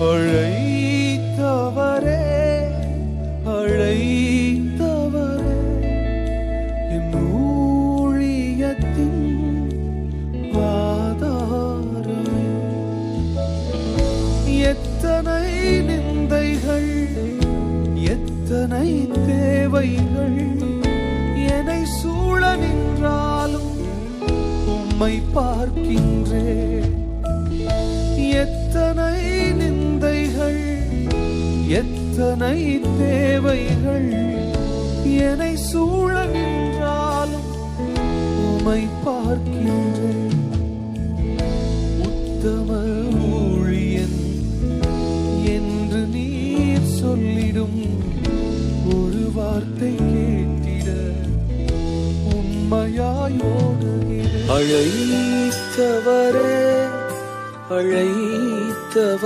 அழைத்தவரே அழைத்தவரே என் ஊழியத்தின் ஆதாரமே. எத்தனை நிந்தைகள் எத்தனை தேவைகள் என்னை சூழ நின்றாலும் உம்மை பார்க்கின்றேன். எத்தனை நிந்தைகள் எத்தனை தேவைகள் என்னை சூழ நின்றாலும் உம்மை பார்க்கின்றேன். உத்தம ஊழியன் என்று நீர் சொல்லிடும் ஒரு வார்த்தை கேட்டிட உண்மையாய் ஓடுகிறேன். அழைத்தவரே அழைத்தவர்